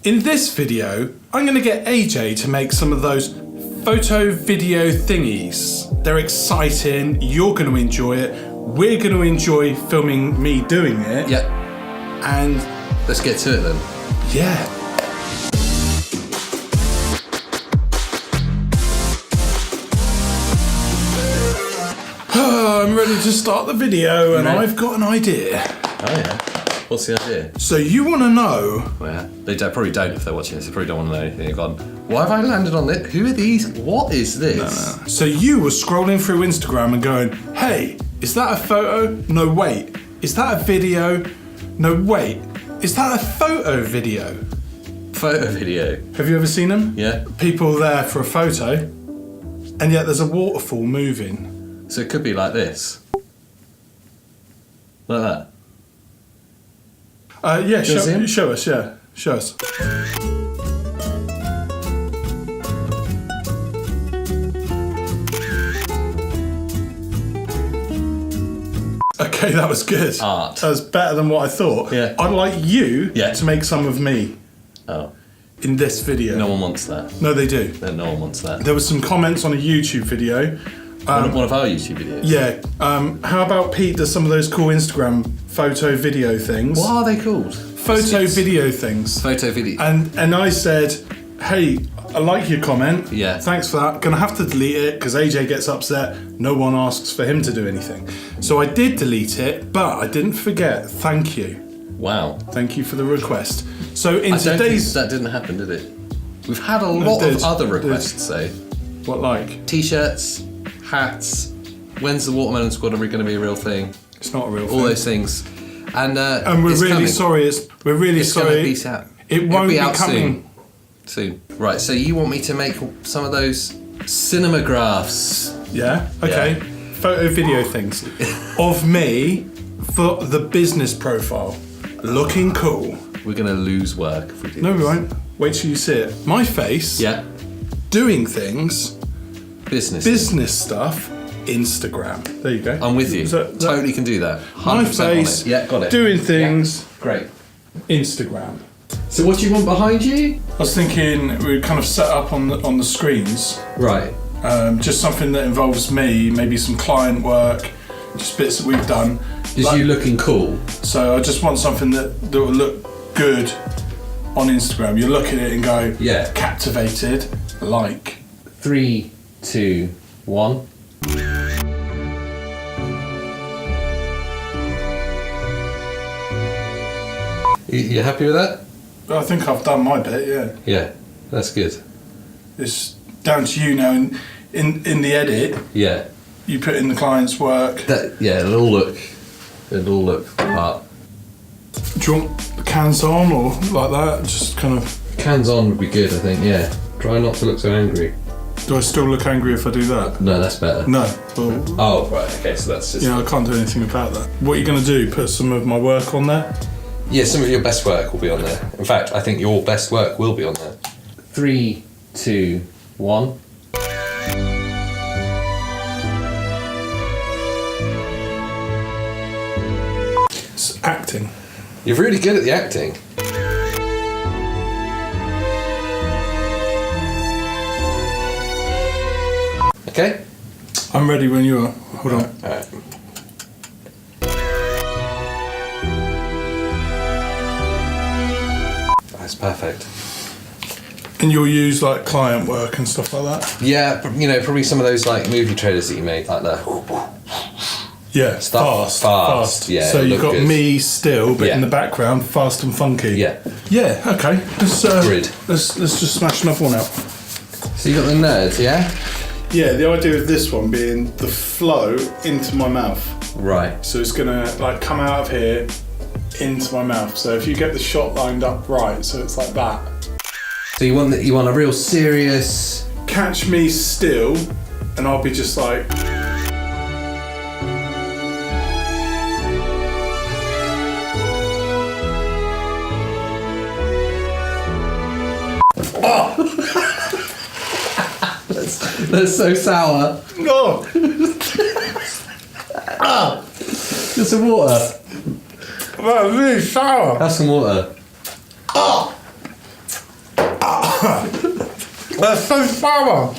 In this video, I'm going to get AJ to make some of those photo video thingies. They're exciting, you're going to enjoy it, we're going to enjoy filming me doing it. Yeah. And let's get to it then. Yeah. I'm ready to start the video and I've got an idea. Oh yeah. What's the idea? So you want to know... Well, they probably don't if they're watching this. They probably don't want to know anything. They've gone, why have I landed on this? Who are these? What is this? No. So you were scrolling through Instagram and going, hey, is that a photo? No, wait. Is that a video? No, wait. Is that a photo video? Photo video. Have you ever seen them? Yeah. People there for a photo, and yet there's a waterfall moving. So it could be like this. Like that. Yeah, show us, yeah. Show us. Okay, that was good. Art. That was better than what I thought. Yeah. I'd like you to make some of me. Oh. In this video. No one wants that. No, they do. No one wants that. There was some comments on a YouTube video. One of our YouTube videos? Yeah. How about Pete does some of those cool Instagram photo video things? What are they called? Photo video things. Photo video. And I said, hey, I like your comment. Yeah. Thanks for that. Gonna have to delete it because AJ gets upset. No one asks for him to do anything. So I did delete it, but I didn't forget. Thank you. Wow. Thank you for the request. So in today's... today's... That didn't happen, did it? We've had a lot of other requests, though. What like? T-shirts, hats. When's the Watermelon Squadron going to be a real thing? It's not a real thing. All those things. And we're really sorry. We're really sorry. It's going to be It won't be coming soon. Right. So you want me to make some of those cinemagraphs? Yeah. Okay. Yeah. Photo video things of me for the business profile, looking cool. We're going to lose work if we do. No, we won't. Wait till you see it. My face. Yeah. Doing things. Business stuff. Instagram. There you go. I'm with you. Totally can do that. 100% my face. Yeah, got it. Doing things. Yeah. Great. Instagram. So what do you want behind you? I was thinking we kind of set up on the screens. Right. Just something that involves me, maybe some client work, just bits that we've done. Just you looking cool. So I just want something that will look good on Instagram. You look at it and go, yeah, captivated, like. 3, 2, 1. You happy with that? I think I've done my bit, yeah. Yeah, that's good. It's down to you now. In the edit, yeah, you put in the client's work. It'll all look the part. Do you want the cans on or like that? Just kind of... Cans on would be good, I think, yeah. Try not to look so angry. Do I still look angry if I do that? No, that's better. No. Well, oh, right, okay, so that's just... Yeah, I can't do anything about that. What are you going to do? Put some of my work on there? Yeah, some of your best work will be on there. In fact, I think your best work will be on there. 3, 2, 1. It's acting. You're really good at the acting. Okay? I'm ready when you are. Hold on. All right. That's perfect. And you'll use like client work and stuff like that? Yeah, you know, probably some of those like movie trailers that you made, like that. Yeah, fast. Yeah. So you've got good. me still, but in the background, fast and funky. Yeah. Yeah. Okay. Let's just smash another one out. So you got the nerds, yeah? Yeah. The idea of this one being the flow into my mouth. Right. So it's gonna like come out of here into my mouth. So if you get the shot lined up right, so it's like that. So you want a real serious. Catch me still, and I'll be just like. Oh! That's so sour. Oh! Ah! Just some water. That was really sour. Have some water. Oh! That's so sour.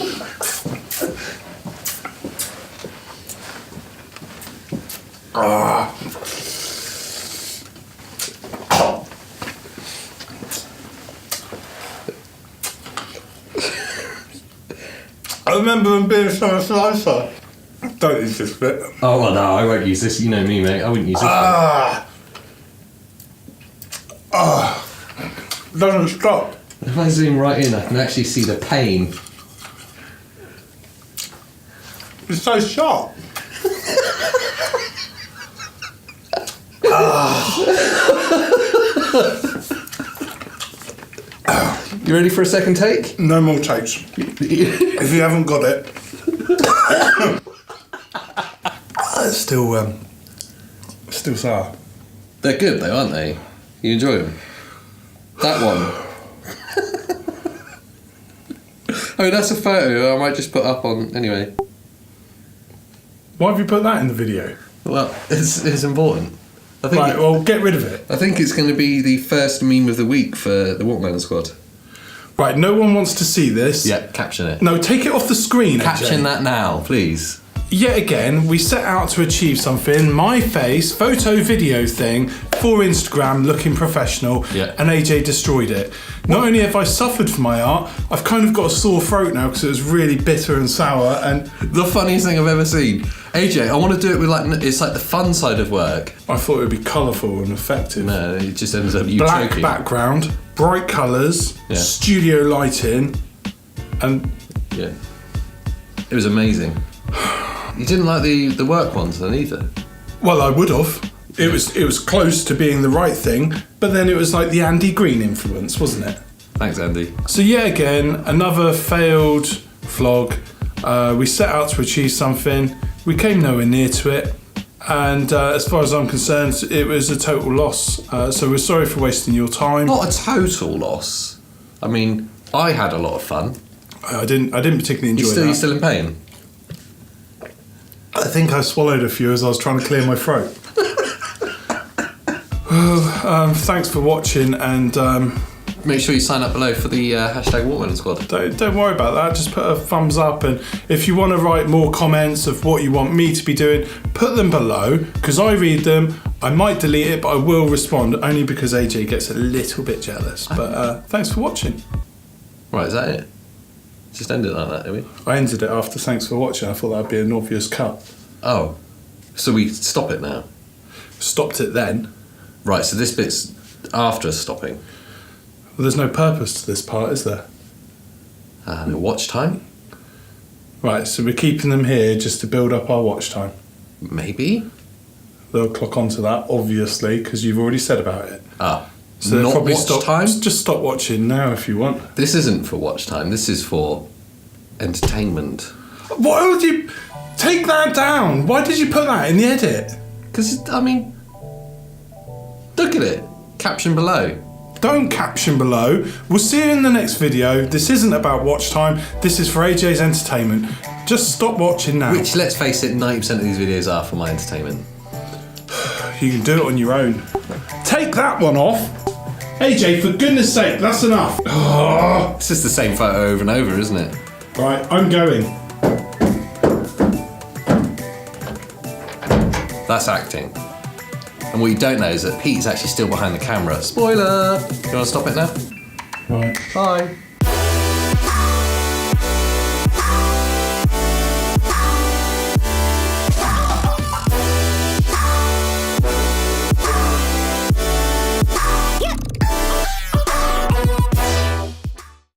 I remember them being so slicer. Don't use this bit. Oh, well, no, I won't use this. You know me, mate. I wouldn't use this Doesn't stop. If I zoom right in, I can actually see the pain. It's so sharp. You ready for a second take? No more takes. If you haven't got it. It's still sour. They're good, though, aren't they? You enjoy them? That one. Oh, that's a photo I might just put up on... Anyway. Why have you put that in the video? Well, it's important. I think Right, well, get rid of it. I think it's going to be the first meme of the week for the Watermelon Squad. Right, no one wants to see this. Yeah, caption it. No, take it off the screen, Caption AJ. that now, please. Yet again, we set out to achieve something. My face, photo, video thing for Instagram, looking professional, Yeah. and AJ destroyed it. Not only have I suffered for my art, I've kind of got a sore throat now because it was really bitter and sour. And The funniest thing I've ever seen. AJ, I want to do it with it's like the fun side of work. I thought it would be colourful and effective. No, it just ends up you Black choking. background, bright colours, Yeah. studio lighting, and Yeah. It was amazing. You didn't like the work ones then either? well, I would have. It was close to being the right thing, but then it was like the Andy Green influence, wasn't it? Thanks, Andy. So yet again, another failed vlog. We set out to achieve something. We came nowhere near to it. And as far as I'm concerned, it was a total loss. So we're sorry for wasting your time. Not a total loss. I mean, I had a lot of fun. I didn't particularly enjoy that. You still in pain? I think I swallowed a few as I was trying to clear my throat. Well, thanks for watching, and Make sure you sign up below for the hashtag Watermelon Squad. don't worry about that. Just put a thumbs up, and if you want to write more comments of what you want me to be doing, put them below, because I read them. I might delete it, but I will respond, only because AJ gets a little bit jealous. But thanks for watching. Right, is that it? Just end it like that, do we? I ended it after thanks for watching. I thought that'd be an obvious cut. Oh, so we stop it now? Stopped it then. Right, so this bit's after stopping. Well, there's no purpose to this part, is there? No watch time? Right, so we're keeping them here just to build up our watch time. Maybe? They'll clock onto that, obviously, because you've already said about it. Ah, So they'll not probably watch stop. time? Just stop watching now if you want. This isn't for watch time, this is for entertainment. Why would you take that down? Why did you put that in the edit? Because, I mean, look at it. Caption below. Don't caption below. We'll see you in the next video. This isn't about watch time. This is for AJ's entertainment. Just stop watching now. Which, let's face it, 90% of these videos are for my entertainment. You can do it on your own. Take that one off. AJ, for goodness sake, that's enough. Oh. It's just the same photo over and over, isn't it? Right, I'm going. That's acting. And what you don't know is that Pete's actually still behind the camera. Spoiler! Do you want to stop it now? Right. Bye.